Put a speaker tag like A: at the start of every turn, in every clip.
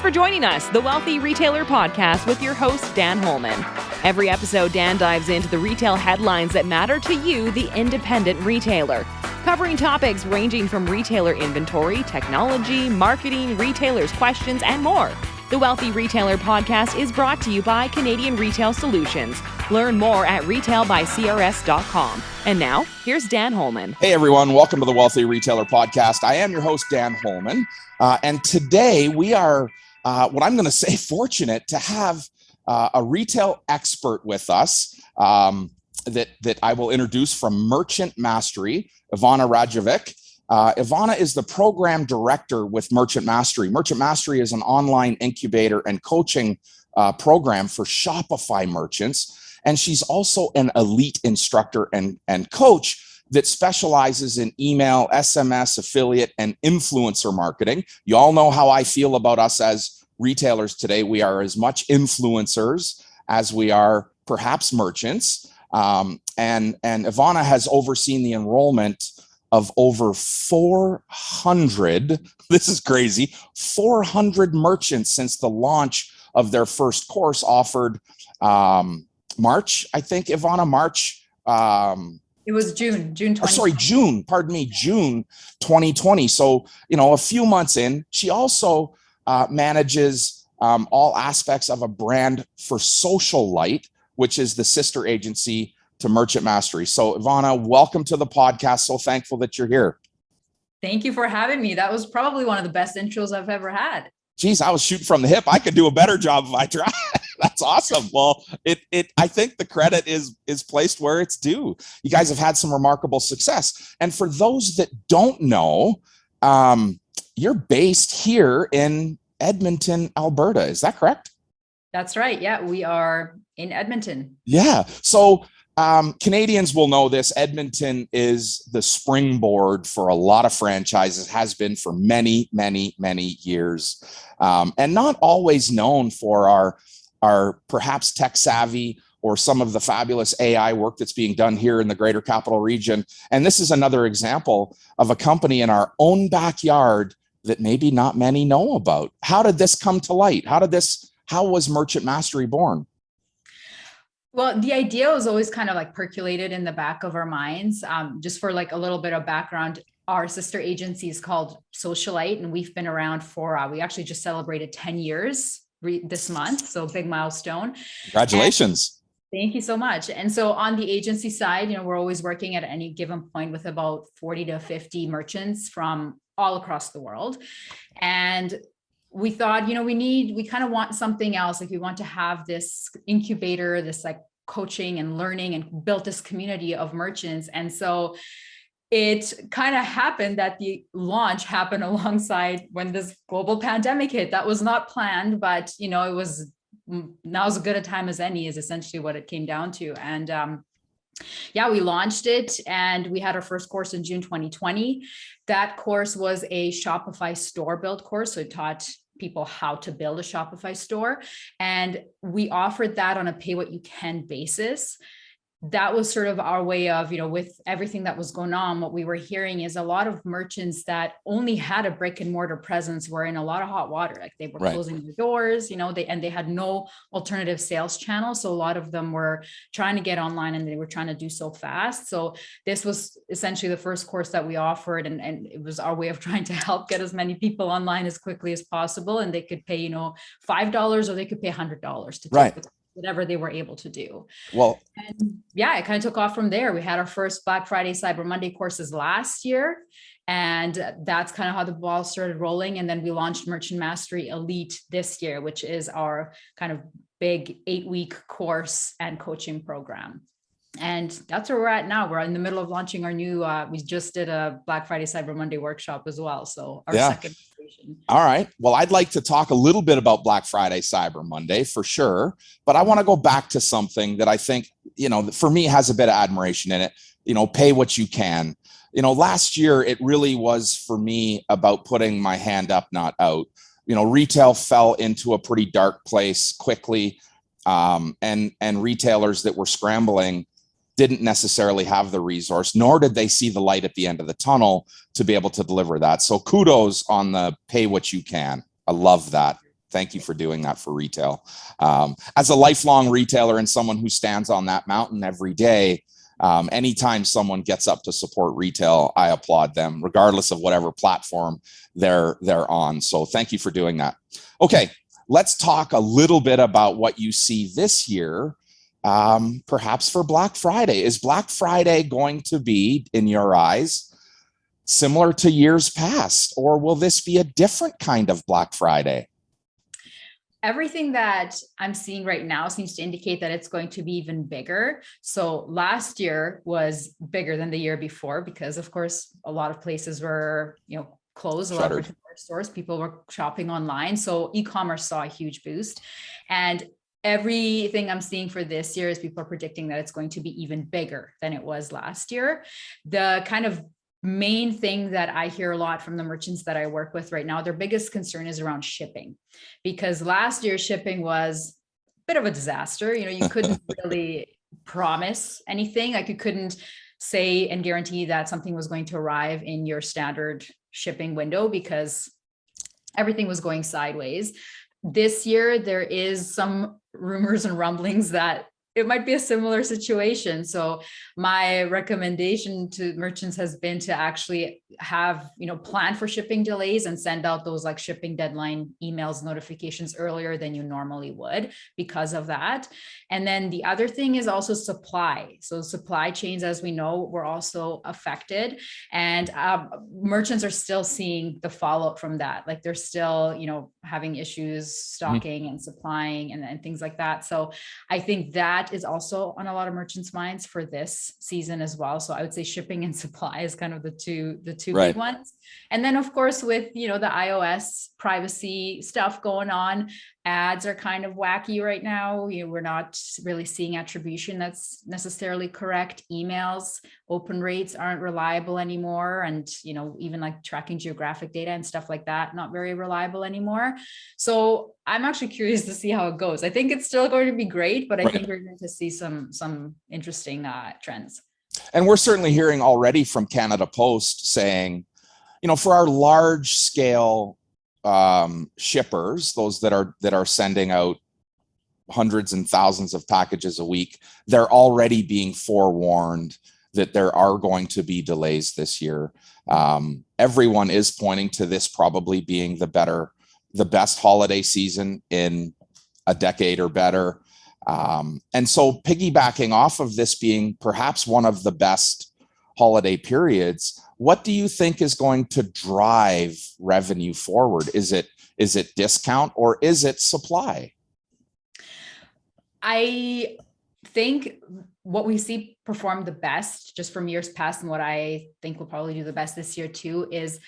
A: for joining us, the Wealthy Retailer Podcast with your host, Dan Holman. Every episode, Dan dives into the retail headlines that matter to you, the independent retailer, covering topics ranging from retailer inventory, technology, marketing, retailers' questions, and more. The Wealthy Retailer Podcast is brought to you by Canadian Retail Solutions. Learn more at retailbycrs.com. And now, here's Dan Holman.
B: Hey, everyone. Welcome to the Wealthy Retailer Podcast. I am your host, Dan Holman. And today we are, what I'm going to say, fortunate to have a retail expert with us that I will introduce from Merchant Mastery, Ivana Radojevic. Ivana is the program director with Merchant Mastery. Merchant Mastery is an online incubator and coaching program for Shopify merchants. And she's also an elite instructor and coach that specializes in email, SMS, affiliate, and influencer marketing. You all know how I feel about us as retailers today. We are as much influencers as we are perhaps merchants. And Ivana has overseen the enrollment of over 400, this is crazy, 400 merchants since the launch of their first course offered March, I think, Ivana, March.
C: It was June 2020.
B: June 2020. So, a few months in. She also manages all aspects of a brand for Social Light, which is the sister agency to Merchant Mastery. So Ivana, welcome to the podcast. So thankful that you're here.
C: Thank you for having me. That was probably one of the best intros I've ever had.
B: Geez, I was shooting from the hip. I could do a better job if I tried. That's awesome. Well, I think the credit is placed where it's due. You guys have had some remarkable success. And for those that don't know, you're based here in Edmonton, Alberta. Is that correct?
C: That's right. Yeah, we are in Edmonton.
B: Yeah. So Canadians will know this. Edmonton is the springboard for a lot of franchises, has been for many, many, many years, and not always known for our perhaps tech savvy or some of the fabulous AI work that's being done here in the Greater Capital Region. And this is another example of a company in our own backyard that maybe not many know about. How did this come to light? How was Merchant Mastery born?
C: Well, the idea was always kind of like percolated in the back of our minds. Just for like a little bit of background, our sister agency is called Socialite, and we've been around for, we actually just celebrated 10 years this month. So big milestone.
B: Congratulations.
C: Thank you so much. And so on the agency side, we're always working at any given point with about 40 to 50 merchants from all across the world. And we thought, we kind of want something else. Like we want to have this incubator, this like coaching and learning, and built this community of merchants. And so it kind of happened that the launch happened alongside when this global pandemic hit. That was not planned, but now's as good a time as any is essentially what it came down to. And we launched it, and we had our first course in June 2020. That course was a Shopify store build course. So it taught people how to build a Shopify store. And we offered that on a pay what you can basis. That was sort of our way of, with everything that was going on, what we were hearing is a lot of merchants that only had a brick and mortar presence were in a lot of hot water. Like they were closing their doors, they had no alternative sales channel. So a lot of them were trying to get online, and they were trying to do so fast. So this was essentially the first course that we offered. And it was our way of trying to help get as many people online as quickly as possible. And they could pay, $5 or they could pay $100 to take whatever they were able to do.
B: Well,
C: and it kind of took off from there. We had our first Black Friday, Cyber Monday courses last year, and that's kind of how the ball started rolling. And then we launched Merchant Mastery Elite this year, which is our kind of big 8-week course and coaching program. And that's where we're at now. We're in the middle of launching our new, we just did a Black Friday, Cyber Monday workshop as well. So our second iteration.
B: All right. Well, I'd like to talk a little bit about Black Friday, Cyber Monday for sure. But I want to go back to something that I think, for me has a bit of admiration in it, pay what you can. Last year, it really was for me about putting my hand up, not out. Retail fell into a pretty dark place quickly. And retailers that were scrambling didn't necessarily have the resource, nor did they see the light at the end of the tunnel to be able to deliver that. So kudos on the pay what you can. I love that. Thank you for doing that for retail. As a lifelong retailer and someone who stands on that mountain every day, anytime someone gets up to support retail, I applaud them, regardless of whatever platform they're on. So thank you for doing that. Okay, let's talk a little bit about what you see this year, perhaps for Black Friday. Is Black Friday going to be, in your eyes, similar to years past, or will this be a different kind of Black Friday?
C: Everything that I'm seeing right now seems to indicate that it's going to be even bigger. So last year was bigger than the year before because, of course, a lot of places were, closed. A lot of stores, people were shopping online. So e-commerce saw a huge boost. And everything I'm seeing for this year is people are predicting that it's going to be even bigger than it was last year. The kind of main thing that I hear a lot from the merchants that I work with right now, their biggest concern is around shipping, because last year shipping was a bit of a disaster. You couldn't really promise anything. Like you couldn't say and guarantee that something was going to arrive in your standard shipping window because everything was going sideways. This year, there is some rumors and rumblings that it might be a similar situation. So my recommendation to merchants has been to actually have, plan for shipping delays and send out those like shipping deadline emails, notifications earlier than you normally would because of that. And then the other thing is also supply. So supply chains, as we know, were also affected, and merchants are still seeing the fallout from that. Like they're still, having issues stocking and supplying and things like that. So I think that is also on a lot of merchants' minds for this season as well. So I would say shipping and supply is kind of the two
B: right.
C: big ones. And then of course, with, the iOS privacy stuff going on, ads are kind of wacky right now. We're not really seeing attribution that's necessarily correct. Emails, open rates aren't reliable anymore. And, even like tracking geographic data and stuff like that, not very reliable anymore. So I'm actually curious to see how it goes. I think it's still going to be great, but I think we're going to see some interesting trends.
B: And we're certainly hearing already from Canada Post saying, for our large scale shippers, those that are sending out hundreds and thousands of packages a week, they're already being forewarned that there are going to be delays this year. Everyone is pointing to this probably being the best holiday season in a decade or better. And so piggybacking off of this being perhaps one of the best holiday periods, what do you think is going to drive revenue forward? Is it discount or is it supply?
C: I think what we see perform the best just from years past, and what I think will probably do the best this year too, is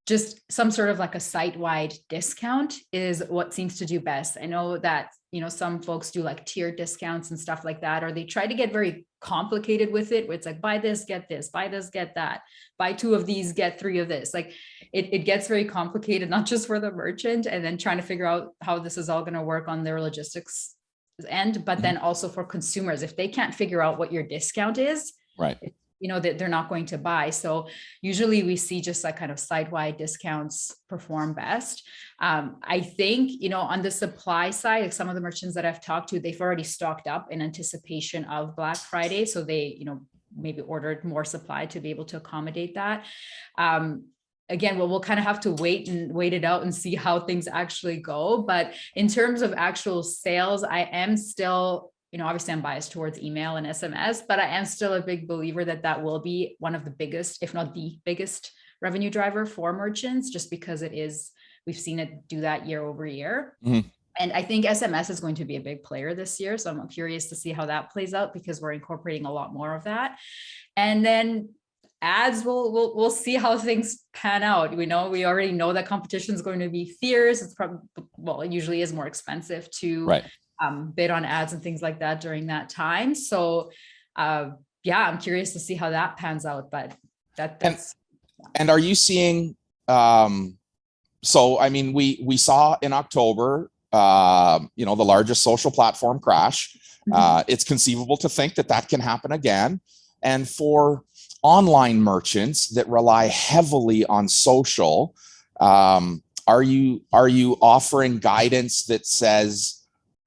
C: just some sort of like a site-wide discount is what seems to do best. I know that, some folks do like tiered discounts and stuff like that, or they try to get very complicated with it, where it's like, buy this, get this, buy this, get that, buy 2 of these, get 3 of this. Like it gets very complicated, not just for the merchant, and then trying to figure out how this is all going to work on their logistics end, but then also for consumers, if they can't figure out what your discount is,
B: right,
C: that they're not going to buy. So usually we see just like kind of site-wide discounts perform best. I think, on the supply side, like some of the merchants that I've talked to, they've already stocked up in anticipation of Black Friday. So they, maybe ordered more supply to be able to accommodate that. Again, we'll kind of have to wait it out and see how things actually go. But in terms of actual sales, I am still, obviously I'm biased towards email and SMS, but I am still a big believer that will be one of the biggest, if not the biggest revenue driver for merchants, just because we've seen it do that year over year. Mm-hmm. And I think SMS is going to be a big player this year. So I'm curious to see how that plays out, because we're incorporating a lot more of that. And then ads, we'll see how things pan out. We already know that competition is going to be fierce. It's probably, it usually is more expensive to bid on ads and things like that during that time. So I'm curious to see how that pans out, but that's.
B: And are you seeing, so, I mean, we saw in October, the largest social platform crash. It's conceivable to think that can happen again. And for online merchants that rely heavily on social, Are you offering guidance that says,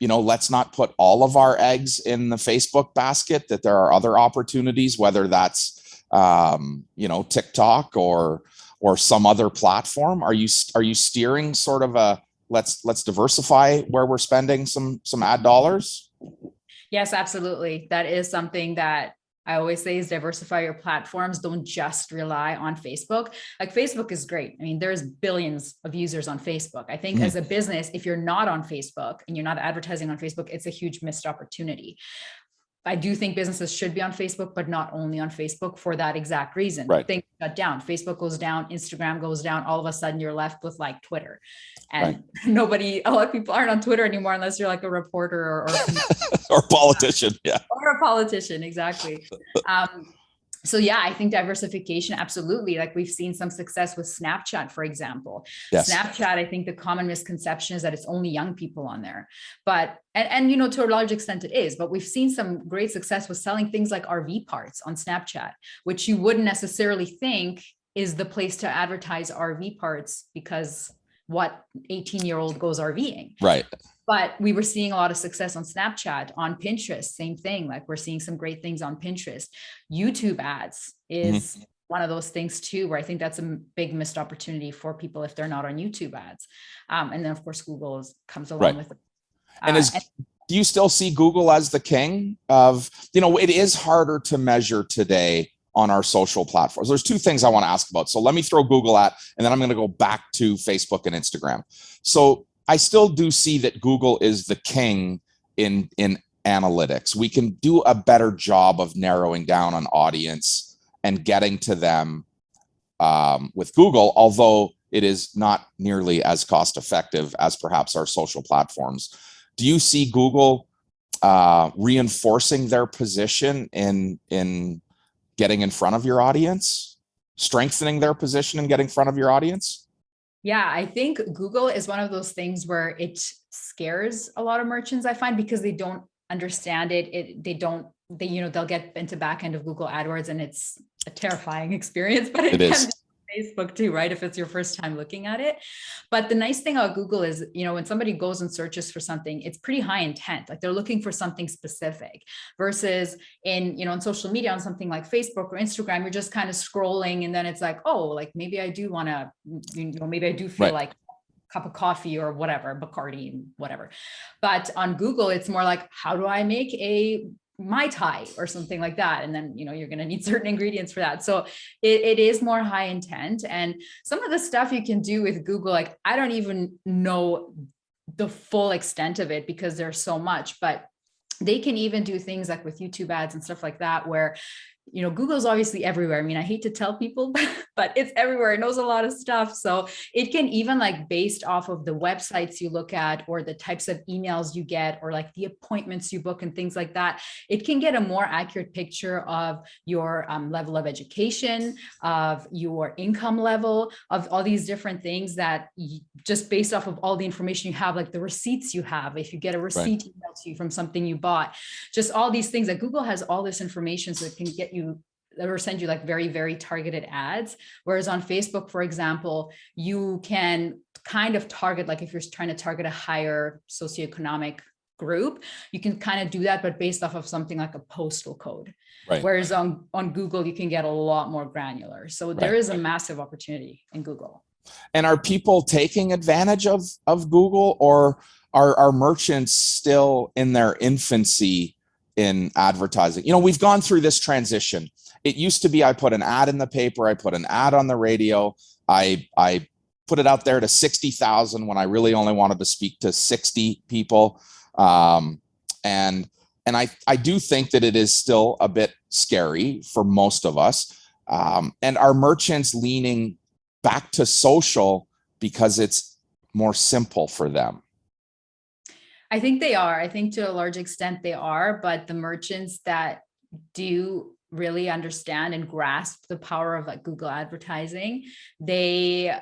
B: let's not put all of our eggs in the Facebook basket, that there are other opportunities, whether that's, TikTok or some other platform? Are you steering sort of a, let's diversify where we're spending some ad dollars?
C: Yes, absolutely. That is something that I always say is diversify your platforms. Don't just rely on Facebook. Like Facebook is great. I mean, there's billions of users on Facebook. I think as a business, if you're not on Facebook and you're not advertising on Facebook, it's a huge missed opportunity. I do think businesses should be on Facebook, but not only on Facebook for that exact reason.
B: Right.
C: Things shut down. Facebook goes down, Instagram goes down. All of a sudden you're left with like Twitter, and a lot of people aren't on Twitter anymore unless you're like a reporter or
B: or politician. Yeah.
C: Or a politician. Exactly. So yeah, I think diversification, absolutely. Like we've seen some success with Snapchat, for example. Yes. Snapchat, I think the common misconception is that it's only young people on there, but, and to a large extent it is, but we've seen some great success with selling things like RV parts on Snapchat, which you wouldn't necessarily think is the place to advertise RV parts, because what 18-year-old goes RVing?
B: Right.
C: But we were seeing a lot of success on Snapchat, on Pinterest, same thing. Like we're seeing some great things on Pinterest. YouTube ads is one of those things too, where I think that's a big missed opportunity for people if they're not on YouTube ads. And then of course, Google comes along with it.
B: And do you still see Google as the king of, it is harder to measure today on our social platforms. There's two things I want to ask about. So let me throw Google at, and then I'm going to go back to Facebook and Instagram. So I still do see that Google is the king in analytics. We can do a better job of narrowing down an audience and getting to them with Google, although it is not nearly as cost effective as perhaps our social platforms. Do you see Google reinforcing their position in getting in front of your audience, strengthening their position and getting in front of your audience?
C: Yeah, I think Google is one of those things where it scares a lot of merchants, I find, because they don't understand it. They'll get into back end of Google AdWords and it's a terrifying experience, but it can be Facebook too, right? If it's your first time looking at it. But the nice thing about Google is, when somebody goes and searches for something, it's pretty high intent. Like they're looking for something specific versus in social media on something like Facebook or Instagram, you're just kind of scrolling. And then it's like, oh, like maybe I do want to, maybe I do feel like a cup of coffee or whatever, Bacardi, whatever. But on Google, it's more like, how do I make a Mai Tai or something like that? And then, you're going to need certain ingredients for that. So it is more high intent. And some of the stuff you can do with Google, like, I don't even know the full extent of it because there's so much, but they can even do things like with YouTube ads and stuff like that, where Google's obviously everywhere. I mean, I hate to tell people, but it's everywhere. It knows a lot of stuff. So it can even, like, based off of the websites you look at or the types of emails you get or like the appointments you book and things like that, it can get a more accurate picture of your level of education, of your income level, of all these different things that just based off of all the information you have, like the receipts you have, if you get a receipt emailed to you from something you bought, just all these things that Google has all this information, so it can get you or send you like very, very targeted ads. Whereas on Facebook, for example, you can kind of target, like if you're trying to target a higher socioeconomic group, you can kind of do that, but based off of something like a postal code. Right. Whereas on Google, you can get a lot more granular. So there is a massive opportunity in Google.
B: And are people taking advantage of Google, or are merchants still in their infancy in advertising? We've gone through this transition. It used to be I put an ad in the paper, I put an ad on the radio, I put it out there to 60,000 when I really only wanted to speak to 60 people. And I do think that it is still a bit scary for most of us. And are merchants leaning back to social because it's more simple for them?
C: I think they are. I think to a large extent they are, but the merchants that do really understand and grasp the power of like Google advertising, they,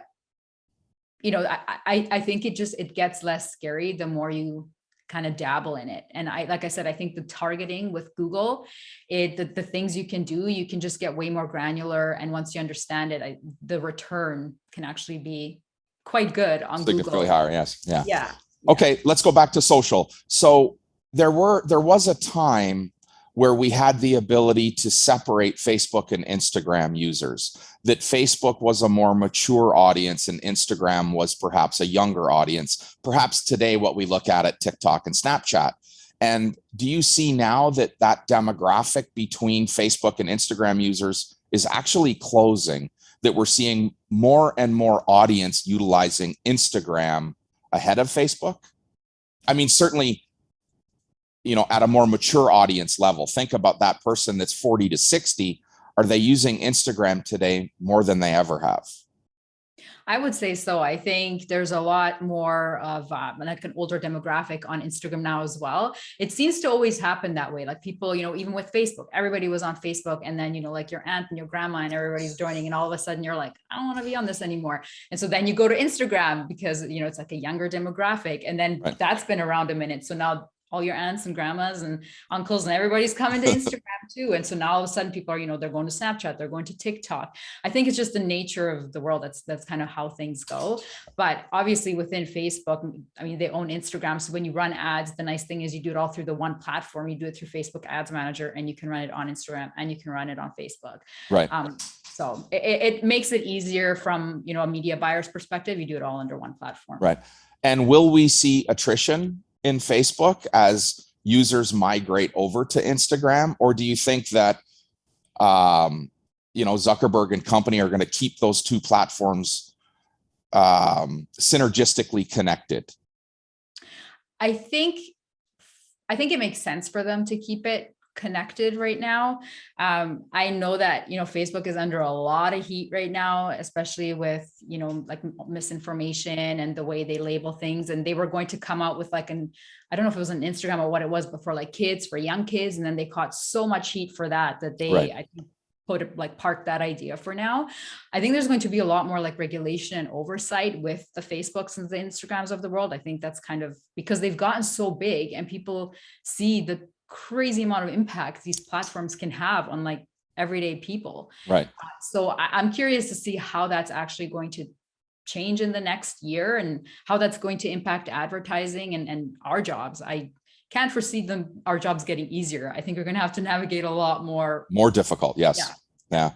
C: I think it gets less scary the more you kind of dabble in it. And like I said, I think the targeting with Google, the things you can do, you can just get way more granular. And once you understand it, the return can actually be quite good on
B: Stick
C: Google.
B: really higher, yes. Yeah.
C: Yeah.
B: Okay, let's go back to social. So there was a time where we had the ability to separate Facebook and Instagram users, that Facebook was a more mature audience and Instagram was perhaps a younger audience, perhaps today what we look at TikTok and Snapchat. And do you see now that that demographic between Facebook and Instagram users is actually closing, that we're seeing more and more audience utilizing Instagram ahead of Facebook? I mean, certainly, at a more mature audience level, think about that person that's 40 to 60. Are they using Instagram today more than they ever have?
C: I would say so. I think there's a lot more of like an older demographic on Instagram now as well. It seems to always happen that way. Like people, even with Facebook, everybody was on Facebook, and then, like your aunt and your grandma and everybody's joining, and all of a sudden you're like, I don't want to be on this anymore. And so then you go to Instagram because, it's like a younger demographic, and then that's been around a minute. So now all your aunts and grandmas and uncles and everybody's coming to Instagram too. And so now all of a sudden people are, they're going to Snapchat, they're going to TikTok. I think it's just the nature of the world. That's kind of how things go. But obviously within Facebook, I mean, they own Instagram. So when you run ads, the nice thing is you do it all through the one platform. You do it through Facebook Ads Manager, and you can run it on Instagram and you can run it on Facebook.
B: Right.
C: So it makes it easier from, a media buyer's perspective. You do it all under one platform.
B: Right. And will we see attrition in Facebook as users migrate over to Instagram? Or do you think that, Zuckerberg and company are going to keep those two platforms synergistically connected?
C: I think it makes sense for them to keep it connected right now. I know that, Facebook is under a lot of heat right now, especially with, like misinformation and the way they label things. And they were going to come out with I don't know if it was on Instagram or what it was, but for young kids. And then they caught so much heat for that they, I think, park that idea for now. I think there's going to be a lot more regulation and oversight with the Facebooks and the Instagrams of the world. I think that's kind of because they've gotten so big and people see the crazy amount of impact these platforms can have on everyday people.
B: Right.
C: So I'm curious to see how that's actually going to change in the next year and how that's going to impact advertising and our jobs. I can't foresee our jobs getting easier. I think we're going to have to navigate a lot more difficult.
B: Yes. Yeah.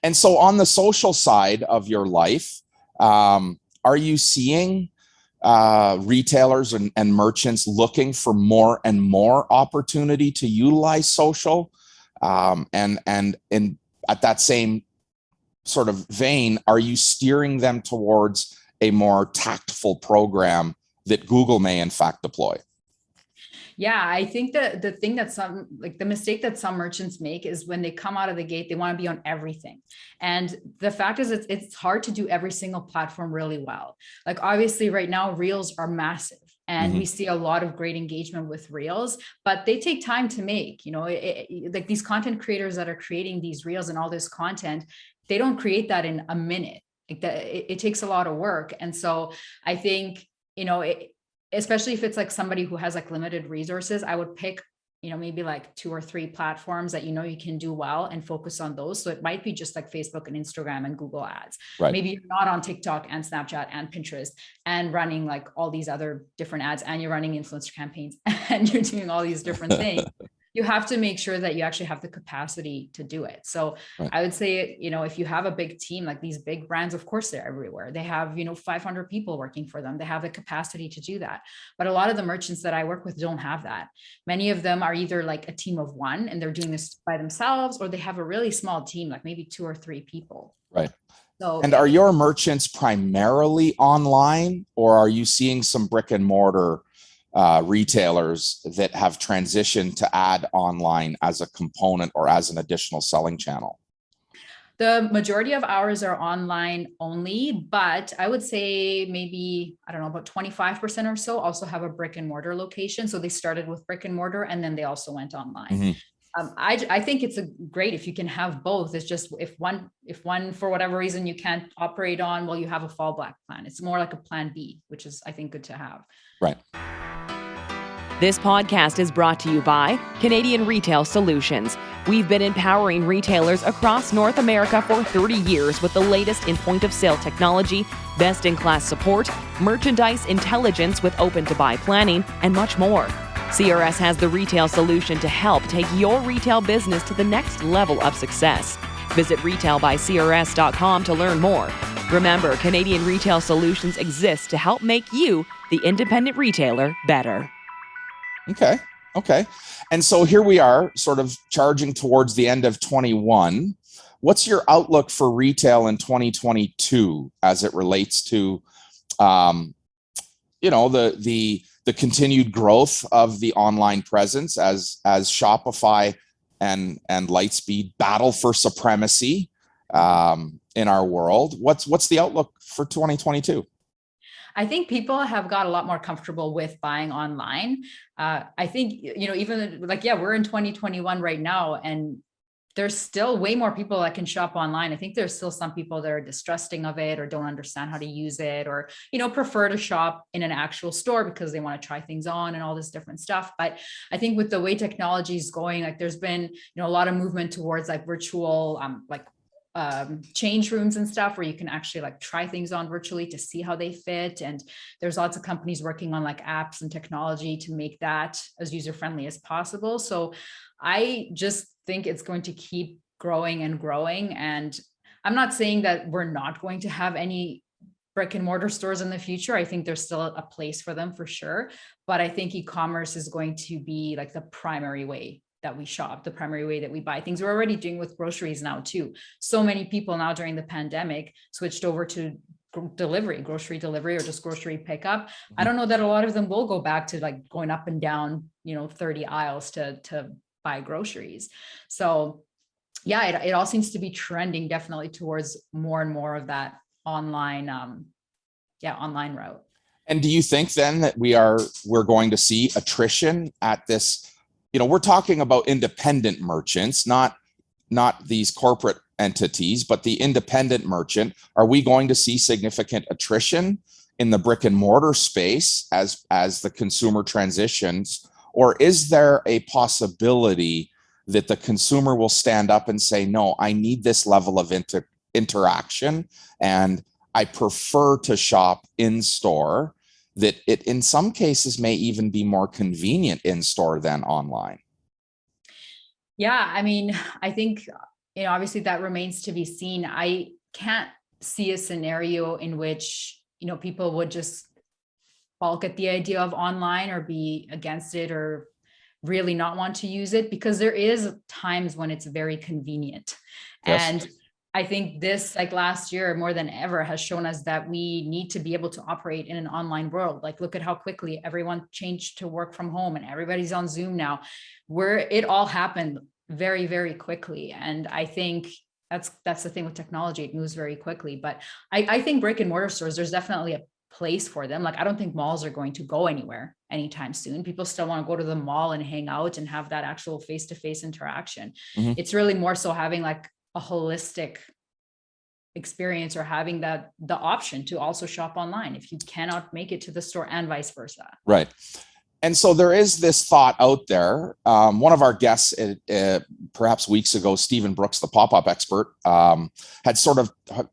B: And so on the social side of your life, are you seeing retailers and merchants looking for more and more opportunity to utilize social? And at that same sort of vein, are you steering them towards a more tactful program that Google may in fact deploy?
C: Yeah, I think that the thing that the mistake that some merchants make is when they come out of the gate, they want to be on everything. And the fact is it's hard to do every single platform really well. Obviously right now, Reels are massive. And we see a lot of great engagement with Reels, but they take time to make, these content creators that are creating these Reels and all this content, they don't create that in a minute. It takes a lot of work. And so I think, especially if it's somebody who has limited resources, I would pick, maybe 2 or 3 platforms that, you can do well and focus on those. So it might be just Facebook and Instagram and Google ads.
B: Right.
C: Maybe you're not on TikTok and Snapchat and Pinterest and running all these other different ads, and you're running influencer campaigns and you're doing all these different things. You have to make sure that you actually have the capacity to do it. So I would say, if you have a big team, these big brands, of course, they're everywhere. They have, 500 people working for them. They have the capacity to do that. But a lot of the merchants that I work with don't have that. Many of them are either a team of one and they're doing this by themselves, or they have a really small team, maybe 2 or 3 people.
B: Right.
C: So,
B: and are your merchants primarily online, or are you seeing some brick and mortar retailers that have transitioned to add online as a component or as an additional selling channel?
C: The majority of ours are online only, but I would say maybe, I don't know, about 25% or so also have a brick and mortar location. So they started with brick and mortar and then they also went online. I think it's great if you can have both. It's just if one for whatever reason you can't operate on, well, you have a fallback plan. It's more like a plan B, which is, I think, good to have.
B: Right.
A: This podcast is brought to you by Canadian Retail Solutions. We've been empowering retailers across North America for 30 years with the latest in point-of-sale technology, best-in-class support, merchandise intelligence with open-to-buy planning, and much more. CRS has the retail solution to help take your retail business to the next level of success. Visit retailbycrs.com to learn more. Remember, Canadian Retail Solutions exists to help make you, the independent retailer, better.
B: Okay. And so here we are sort of charging towards the end of 21. What's your outlook for retail in 2022 as it relates to, the continued growth of the online presence as Shopify and Lightspeed battle for supremacy in our world? What's the outlook for 2022?
C: I think people have got a lot more comfortable with buying online. I think, even we're in 2021 right now, and there's still way more people that can shop online. I think there's still some people that are distrusting of it or don't understand how to use it, or, prefer to shop in an actual store because they want to try things on and all this different stuff. But I think with the way technology is going, there's been, a lot of movement towards virtual, change rooms and stuff where you can actually try things on virtually to see how they fit. And there's lots of companies working on apps and technology to make that as user-friendly as possible. So I just think it's going to keep growing and growing. And I'm not saying that we're not going to have any brick and mortar stores in the future. I think there's still a place for them for sure. But I think e-commerce is going to be the primary way that we shop, the primary way that we buy things. We're already doing with groceries now too. So many people now during the pandemic switched over to grocery delivery, or just grocery pickup. I don't know that a lot of them will go back to going up and down, 30 aisles to buy groceries. So yeah, it all seems to be trending definitely towards more and more of that online route.
B: And do you think then that we're going to see attrition at this? We're talking about independent merchants, not these corporate entities, but the independent merchant. Are we going to see significant attrition in the brick and mortar space as the consumer transitions? Or is there a possibility that the consumer will stand up and say, no, I need this level of interaction, and I prefer to shop in store, that it in some cases may even be more convenient in store than online?
C: Yeah, I think, obviously that remains to be seen. I can't see a scenario in which, people would just balk at the idea of online or be against it or really not want to use it, because there is times when it's very convenient.
B: Yes.
C: And I think this, last year, more than ever, has shown us that we need to be able to operate in an online world. Look at how quickly everyone changed to work from home and everybody's on Zoom now, where it all happened very, very quickly. And I think that's the thing with technology. It moves very quickly. But I think brick and mortar stores, there's definitely a place for them. I don't think malls are going to go anywhere anytime soon. People still want to go to the mall and hang out and have that actual face-to-face interaction. Mm-hmm. It's really more so having a holistic experience, or having the option to also shop online if you cannot make it to the store, and vice versa.
B: Right. And so there is this thought out there. One of our guests, perhaps weeks ago, Stephen Brooks, the pop-up expert, had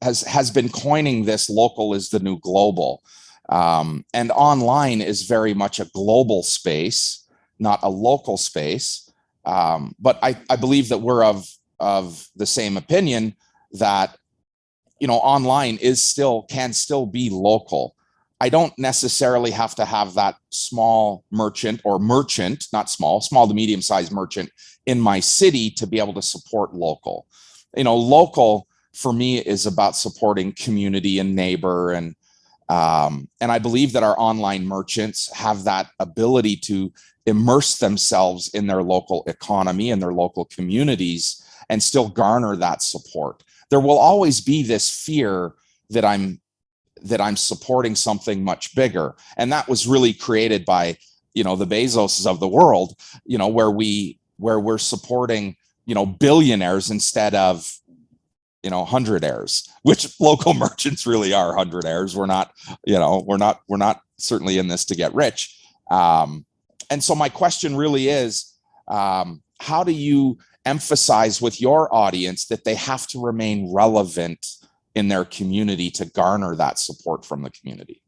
B: has been coining this: local is the new global. And online is very much a global space, not a local space. But I believe that we're of the same opinion that, online can still be local. I don't necessarily have to have that small merchant, not small to medium-sized merchant in my city to be able to support local. Local for me is about supporting community and neighbor. And I believe that our online merchants have that ability to immerse themselves in their local economy and their local communities and still garner that support. There will always be this fear that I'm supporting something much bigger. And that was really created by, the Bezoses of the world, where we're supporting, billionaires instead of, hundredaires, which local merchants really are hundredaires. We're not certainly in this to get rich. And so my question really is, how do you emphasize with your audience that they have to remain relevant in their community to garner that support from the community?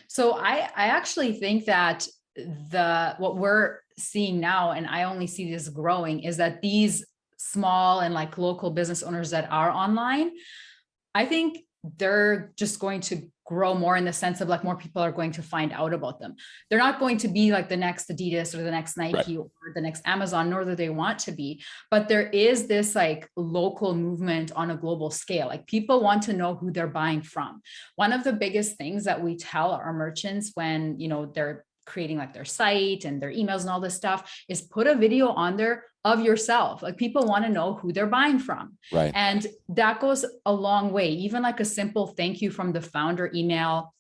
C: So I actually think that what we're seeing now, and I only see this growing, is that these small and like local business owners that are online, I think they're just going to grow more in the sense of like more people are going to find out about them. They're not going to be like the next Adidas or the next Nike or the next Amazon, nor do they want to be. But there is this like local movement on a global scale. Like people want to know who they're buying from. One of the biggest things that we tell our merchants when, you know, they're creating like their site and their emails and all this stuff is put a video on there of yourself. Like people want to know who they're buying from.
B: Right.
C: And that goes a long way. Even like a simple thank you from the founder email,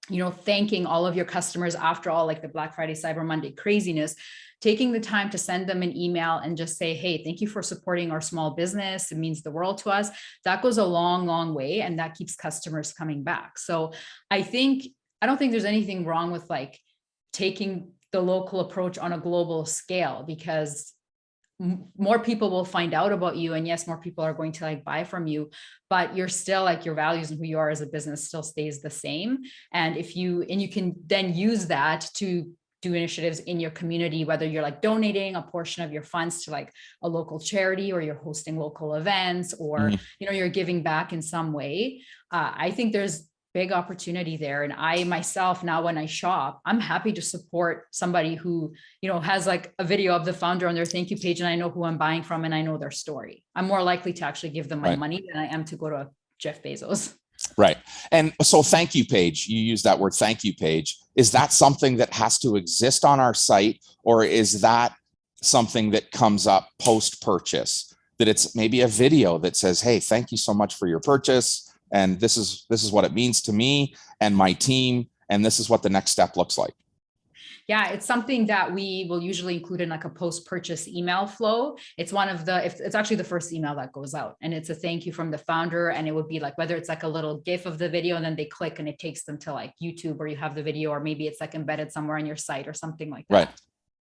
C: you know, thanking all of your customers after all like the Black Friday, Cyber Monday craziness, taking the time to send them an email and just say, hey, thank you for supporting our small business. It means the world to us. That goes a long, long way. And that keeps customers coming back. So I don't think there's anything wrong with like taking the local approach on a global scale, because more people will find out about you. And yes, more people are going to like buy from you, but you're still like your values and who you are as a business still stays the same. And you can then use that to do initiatives in your community, whether you're like donating a portion of your funds to like a local charity, or you're hosting local events, or, you know, you're giving back in some way. I think there's big opportunity there. And I myself, now when I shop, I'm happy to support somebody who, you know, has like a video of the founder on their thank you page and I know who I'm buying from and I know their story. I'm more likely to actually give them my money than I am to go to Jeff Bezos.
B: Right. And so thank you page, you use that word thank you page. Is that something that has to exist on our site, or is that something that comes up post-purchase, that it's maybe a video that says, hey, thank you so much for your purchase, and this is what it means to me and my team, and this is what the next step looks like?
C: Yeah, it's something that we will usually include in like a post-purchase email flow. It's it's actually the first email that goes out, and it's a thank you from the founder. And it would be like, whether it's like a little GIF of the video and then they click and it takes them to like YouTube, or you have the video, or maybe it's like embedded somewhere on your site or something like that.
B: Right.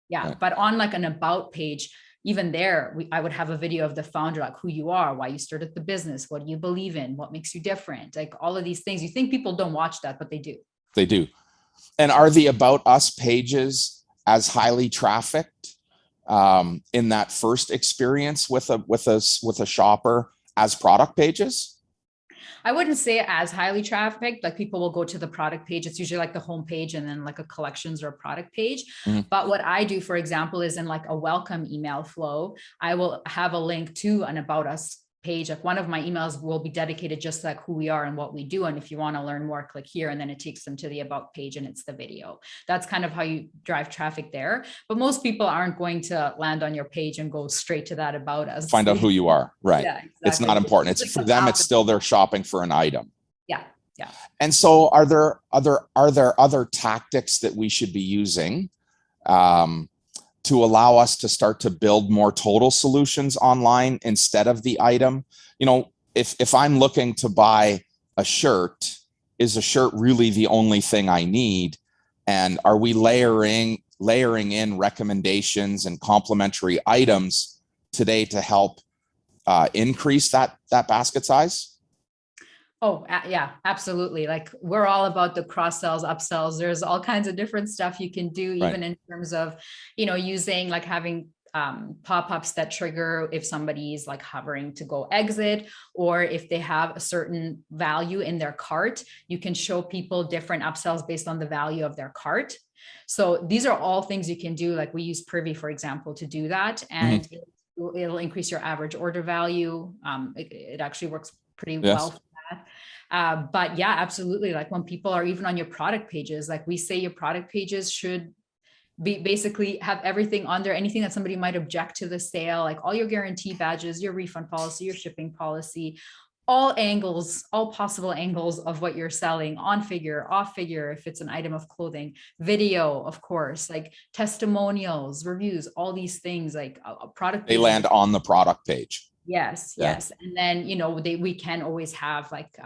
C: Yeah.
B: Right.
C: But on like an about page, even there, I would have a video of the founder, like who you are, why you started the business, what do you believe in, what makes you different, like all of these things. You think people don't watch that, but they do.
B: They do. And are the About Us pages as highly trafficked in that first experience with a shopper as product pages?
C: I wouldn't say as highly trafficked. Like people will go to the product page. It's usually like the home page and then like a collections or a product page. But what I do, for example, is in like a welcome email flow, I will have a link to an About Us page. Like one of my emails will be dedicated just like who we are and what we do. And if you want to learn more, click here. And then it takes them to the About page and it's the video. That's kind of how you drive traffic there. But most people aren't going to land on your page and go straight to that About Us.
B: Find out who you are. Right.
C: Yeah, exactly.
B: It's not important. It's for them. It's still they're shopping for an item.
C: Yeah. Yeah.
B: And so are there other tactics that we should be using to allow us to start to build more total solutions online instead of the item? You know, if I'm looking to buy a shirt, is a shirt really the only thing I need? And are we layering in recommendations and complementary items today to help increase that basket size?
C: Oh, yeah, absolutely. Like we're all about the cross sells, upsells. There's all kinds of different stuff you can do, even in terms of, you know, using like having pop-ups that trigger if somebody's like hovering to go exit, or if they have a certain value in their cart, you can show people different upsells based on the value of their cart. So these are all things you can do. Like we use Privy, for example, to do that. And it'll increase your average order value. It actually works pretty well for that. But yeah, absolutely. Like when people are even on your product pages, like we say your product pages should be basically have everything on there, anything that somebody might object to the sale, like all your guarantee badges, your refund policy, your shipping policy, all angles, all possible angles of what you're selling, on figure, off figure, if it's an item of clothing, video, of course, like testimonials, reviews, all these things, like a product.
B: They land on the product page.
C: Yes. Yes. And then, you know, we can always have like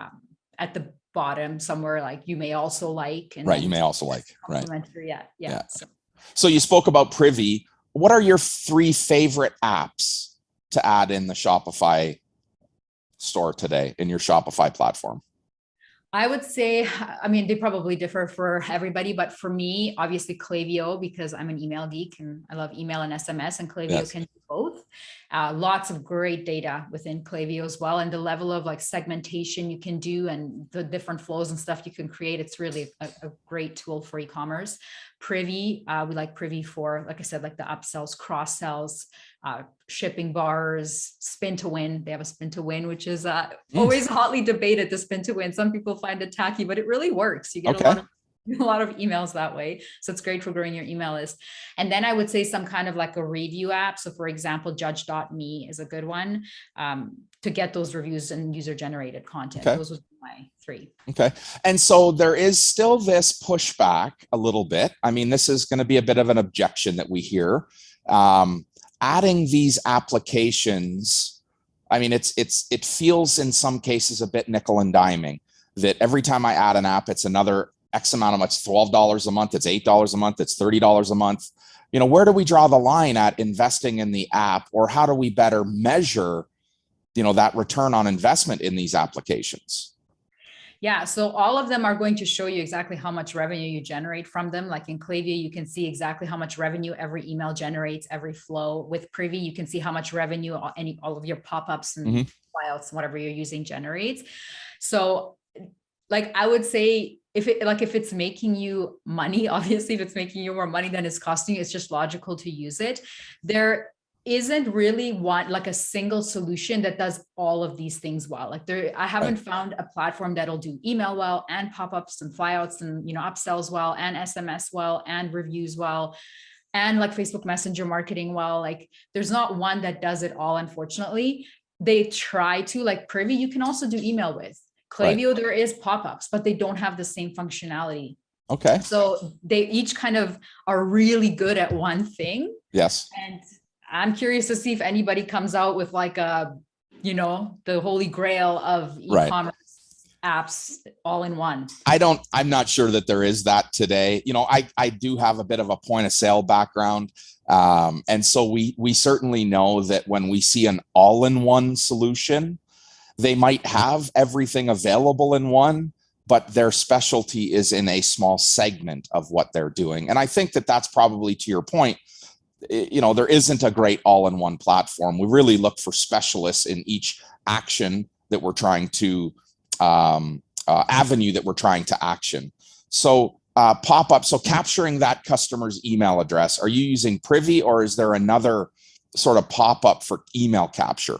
C: at the bottom somewhere, like you may also like, and
B: right. You may also like, right.
C: Yeah.
B: Yeah.
C: So.
B: So you spoke about Privy. What are your 3 favorite apps to add in the Shopify store today, in your Shopify platform?
C: I would say, I mean, they probably differ for everybody, but for me, obviously Klaviyo, because I'm an email geek and I love email and SMS, and Klaviyo
B: Yes.
C: can do both. Lots of great data within Klaviyo as well. And the level of like segmentation you can do and the different flows and stuff you can create, it's really a great tool for e-commerce. Privy, we like Privy for, like I said, like the upsells, cross sells, shipping bars, spin to win. They have a spin to win, which is always hotly debated, the spin to win. Some people find it tacky, but it really works. You get a lot of emails that way. So it's great for growing your email list. And then I would say some kind of like a review app. So for example, judge.me is a good one to get those reviews and user generated content.
B: Okay.
C: Those would be my 3.
B: Okay. And so there is still this pushback a little bit. I mean, this is going to be a bit of an objection that we hear. Adding these applications, I mean, it feels in some cases a bit nickel and diming, that every time I add an app, it's another X amount of much, $12 a month, it's $8 a month, it's $30 a month. You know, where do we draw the line at investing in the app, or how do we better measure, you know, that return on investment in these applications?
C: Yeah, so all of them are going to show you exactly how much revenue you generate from them. Like in Klaviyo, you can see exactly how much revenue every email generates, every flow. With Privy, you can see how much revenue all of your pop-ups and flyouts, whatever you're using, generates. So like I would say, if it's making you money, obviously, if it's making you more money than it's costing you, it's just logical to use it. There isn't really one, like a single solution that does all of these things well. Like I haven't found a platform that'll do email well and pop-ups and flyouts and, you know, upsells well and SMS well and reviews well and like Facebook Messenger marketing well. Like there's not one that does it all, unfortunately. They try to, like Privy, you can also do email with. Klaviyo, there is pop-ups, but they don't have the same functionality.
B: Okay.
C: So they each kind of are really good at one thing.
B: Yes.
C: And I'm curious to see if anybody comes out with like a, you know, the holy grail of e-commerce apps all in one.
B: I'm not sure that there is that today. You know, I do have a bit of a point of sale background. And so we certainly know that when we see an all-in-one solution, they might have everything available in one, but their specialty is in a small segment of what they're doing. And I think that that's probably, to your point, you know, there isn't a great all-in-one platform. We really look for specialists in each action that we're trying to avenue that we're trying to action. So pop-up, so capturing that customer's email address, are you using Privy, or is there another sort of pop-up for email capture?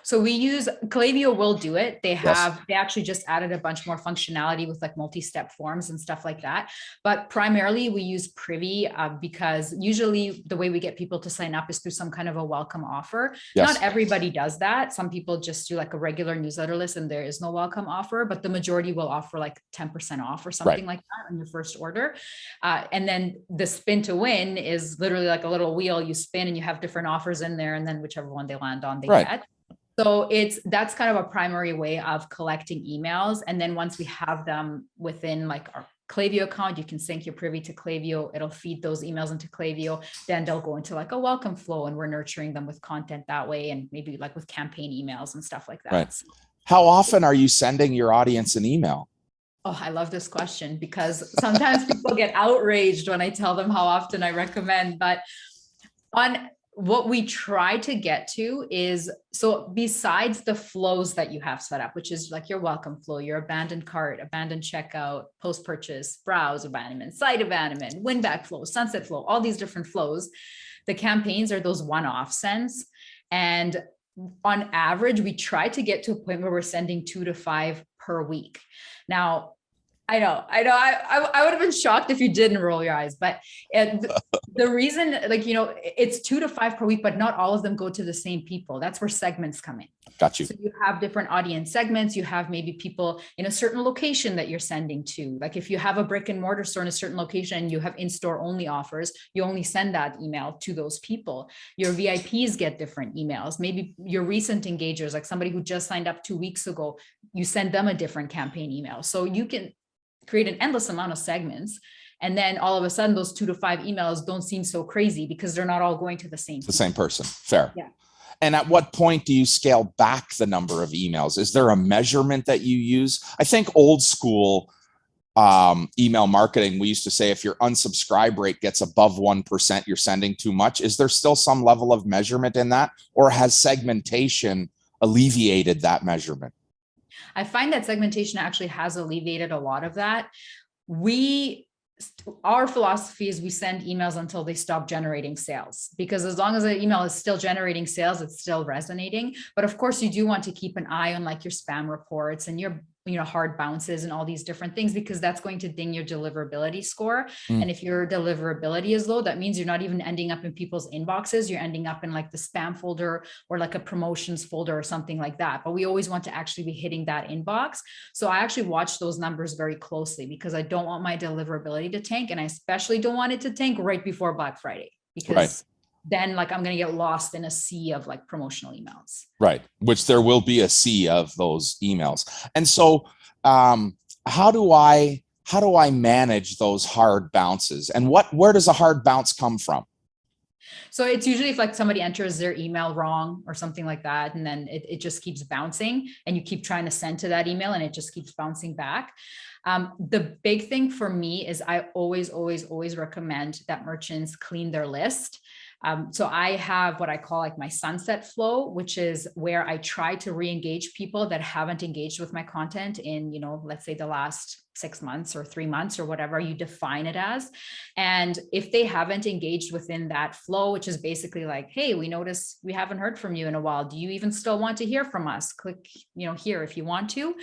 C: So we use Klaviyo will do it. They actually just added a bunch more functionality with like multi-step forms and stuff like that. But primarily we use Privy because usually the way we get people to sign up is through some kind of a welcome offer. Not everybody does that. Some people just do like a regular newsletter list and there is no welcome offer, but the majority will offer like 10% off or something like that on your first order. And then the spin to win is literally like a little wheel you spin and you have different offers in there, and then whichever one they land on, they get. So that's kind of a primary way of collecting emails. And then once we have them within like our Klaviyo account, you can sync your Privy to Klaviyo. It'll feed those emails into Klaviyo. Then they'll go into like a welcome flow, and we're nurturing them with content that way, and maybe like with campaign emails and stuff like that.
B: Right. How often are you sending your audience an email?
C: Oh, I love this question because sometimes people get outraged when I tell them how often I recommend, but what we try to get to is, so besides the flows that you have set up, which is like your welcome flow, your abandoned cart, abandoned checkout, post-purchase, browse abandonment, site abandonment, win back flow, sunset flow, all these different flows, the campaigns are those one-off sends. And on average, we try to get to a point where we're sending 2 to 5 per week. Now, I know. I would have been shocked if you didn't roll your eyes, but the reason, like, you know, it's 2 to 5 per week, but not all of them go to the same people. That's where segments come in.
B: Got you.
C: So you have different audience segments. You have maybe people in a certain location that you're sending to. Like if you have a brick and mortar store in a certain location and you have in-store only offers, you only send that email to those people. Your VIPs get different emails. Maybe your recent engagers, like somebody who just signed up 2 weeks ago, you send them a different campaign email. So you can create an endless amount of segments And then all of a sudden, those 2 to 5 emails don't seem so crazy because they're not all going to the same
B: person. Fair.
C: Yeah.
B: And at what point do you scale back the number of emails? Is there a measurement that you use? I think old school email marketing, we used to say if your unsubscribe rate gets above 1%, you're sending too much. Is there still some level of measurement in that, or has segmentation alleviated that measurement?
C: I find that segmentation actually has alleviated a lot of that. Our philosophy is we send emails until they stop generating sales, because as long as the email is still generating sales, it's still resonating. But of course, you do want to keep an eye on like your spam reports and your hard bounces and all these different things, because that's going to ding your deliverability score. And if your deliverability is low, that means you're not even ending up in people's inboxes. You're ending up in like the spam folder or like a promotions folder or something like that. But we always want to actually be hitting that inbox. So I actually watch those numbers very closely, because I don't want my deliverability to tank. And I especially don't want it to tank right before Black Friday, because then like I'm going to get lost in a sea of like promotional emails. Right.
B: Which there will be a sea of those emails. And so how do I manage those hard bounces, and where does a hard bounce come from?
C: So it's usually if like somebody enters their email wrong or something like that, and then it just keeps bouncing, and you keep trying to send to that email and it just keeps bouncing back. The big thing for me is I always recommend that merchants clean their list. So I have what I call like my sunset flow, which is where I try to re-engage people that haven't engaged with my content in, let's say the last 6 months or 3 months or whatever you define it as. And if they haven't engaged within that flow, which is basically like, hey, we noticed we haven't heard from you in a while. Do you even still want to hear from us? Click, here if you want to.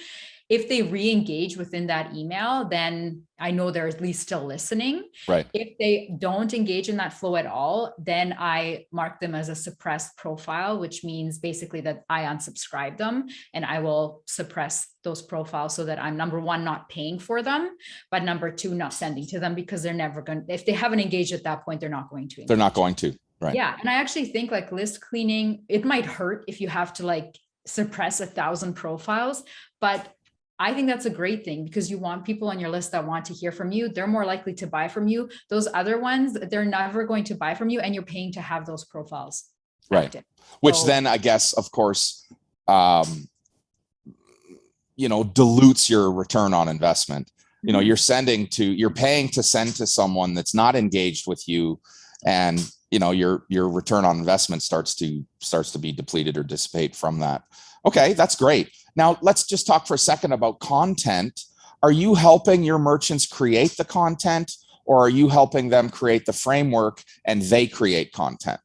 C: If they re-engage within that email, then I know they're at least still listening.
B: Right.
C: If they don't engage in that flow at all, then I mark them as a suppressed profile, which means basically that I unsubscribe them, and I will suppress those profiles so that I'm, number one, not paying for them, but number two, not sending to them, because they're never going to, if they haven't engaged at that point, they're not going to engage.
B: They're not going to. Right.
C: Yeah. And I actually think like list cleaning, it might hurt if you have to like suppress 1,000 profiles, but I think that's a great thing, because you want people on your list that want to hear from you. They're more likely to buy from you. Those other ones, they're never going to buy from you, and you're paying to have those profiles active.
B: Which then I guess, of course, dilutes your return on investment. You're paying to send to someone that's not engaged with you, and your return on investment starts to be depleted or dissipate from that. Okay, that's great. Now let's just talk for a second about content. Are you helping your merchants create the content, or are you helping them create the framework and they create content?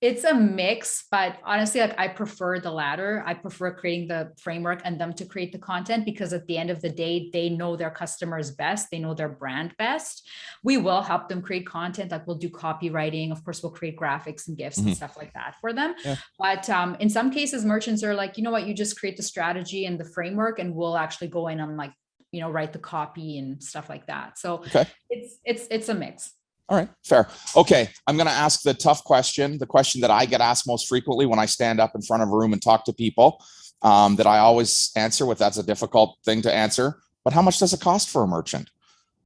C: It's a mix, but honestly, like I prefer the latter. I prefer creating the framework and them to create the content, because at the end of the day, they know their customers best. They know their brand best. We will help them create content. Like we'll do copywriting. Of course, we'll create graphics and GIFs and stuff like that for them. Yeah. But in some cases, merchants are like, you know what, you just create the strategy and the framework, and we'll actually go in and like, write the copy and stuff like that. So it's a mix.
B: All right, fair. Okay, I'm going to ask the tough question, the question that I get asked most frequently when I stand up in front of a room and talk to people, that I always answer with, that's a difficult thing to answer, but how much does it cost for a merchant?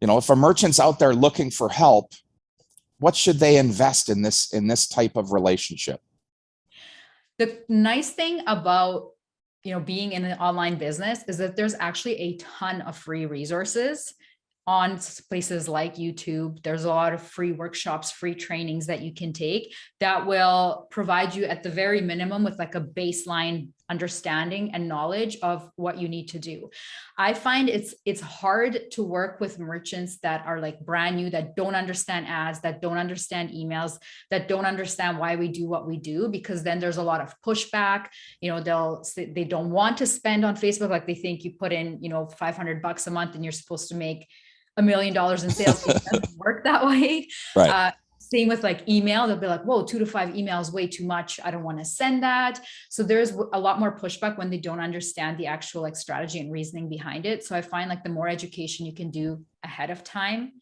B: If a merchant's out there looking for help, what should they invest in this type of relationship?
C: The nice thing about being in an online business is that there's actually a ton of free resources on places like YouTube. There's a lot of free workshops, free trainings that you can take that will provide you at the very minimum with like a baseline understanding and knowledge of what you need to do. I find it's hard to work with merchants that are like brand new, that don't understand ads, that don't understand emails, that don't understand why we do what we do, because then there's a lot of pushback. They'll say they don't want to spend on Facebook. Like they think you put in, $500 a month and you're supposed to make $1 million in sales. It doesn't work that way.
B: Right.
C: Same with like email. They'll be like, whoa, 2 to 5 emails, way too much. I don't want to send that. So there's a lot more pushback when they don't understand the actual like strategy and reasoning behind it. So I find like the more education you can do ahead of time,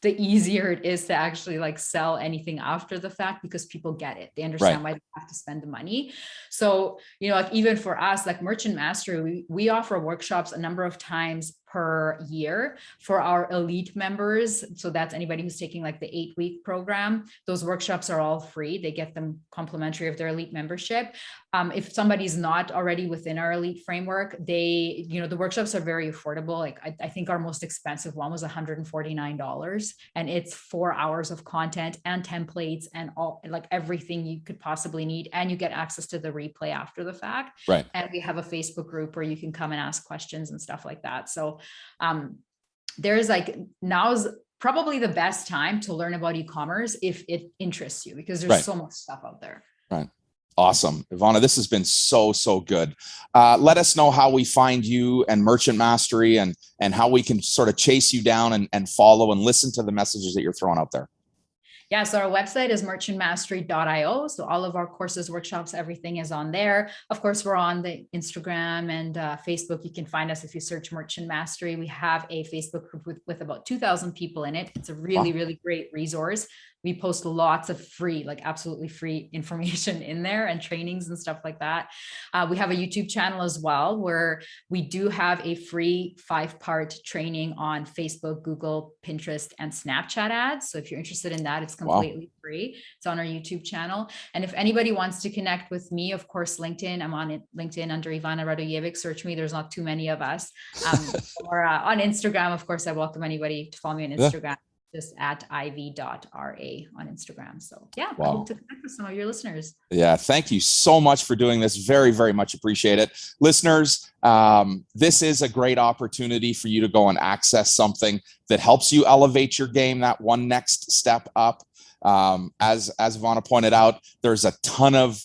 C: the easier it is to actually like sell anything after the fact, because people get it. They understand why they have to spend the money. So, like even for us, like Merchant Mastery, we offer workshops a number of times per year. For our elite members, so that's anybody who's taking like the 8-week program, those workshops are all free. They get them complimentary of their elite membership. If somebody's not already within our elite framework, the workshops are very affordable. Like I think our most expensive one was $149, and it's 4 hours of content and templates and all, like everything you could possibly need. And you get access to the replay after the fact.
B: Right.
C: And we have a Facebook group where you can come and ask questions and stuff like that. So there's like, now's probably the best time to learn about e-commerce if it interests you, because there's so much stuff out there.
B: Right. Awesome. Ivana, this has been so good. Let us know how we find you and Merchant Mastery and how we can sort of chase you down and follow and listen to the messages that you're throwing out there.
C: Yeah, so our website is merchantmastery.io. So all of our courses, workshops, everything is on there. Of course, we're on the Instagram and Facebook. You can find us if you search Merchant Mastery. We have a Facebook group with about 2,000 people in it. It's a really great resource. We post lots of free, like absolutely free information in there and trainings and stuff like that. We have a YouTube channel as well, where we do have a free 5-part training on Facebook, Google, Pinterest, and Snapchat ads. So if you're interested in that, it's completely free. It's on our YouTube channel. And if anybody wants to connect with me, of course, LinkedIn, I'm on LinkedIn under Ivana Radojevic. Search me. There's not too many of us. Or on Instagram, of course, I welcome anybody to follow me on Instagram. Just at iv.ra on Instagram. So I hope to connect with some of your listeners.
B: Yeah. Thank you so much for doing this. Very much appreciate it. Listeners, this is a great opportunity for you to go and access something that helps you elevate your game, that one next step up. As Ivana pointed out, there's a ton of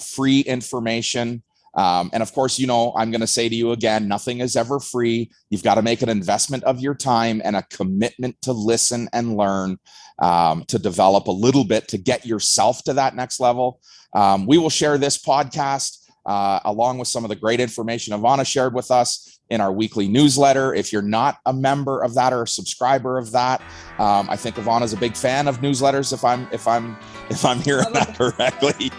B: free information. And of course, I'm going to say to you again, nothing is ever free. You've got to make an investment of your time and a commitment to listen and learn, to develop a little bit, to get yourself to that next level. We will share this podcast along with some of the great information Ivana shared with us in our weekly newsletter. If you're not a member of that or a subscriber of that, I think Ivana's a big fan of newsletters. If I'm hearing that correctly,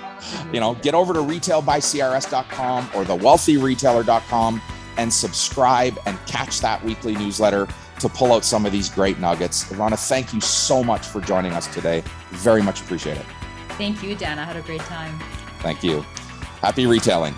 B: get over to retailbycrs.com or thewealthyretailer.com and subscribe and catch that weekly newsletter to pull out some of these great nuggets. Ivana, thank you so much for joining us today. Very much appreciate it.
C: Thank you, Dan. I had a great time.
B: Thank you. Happy retailing.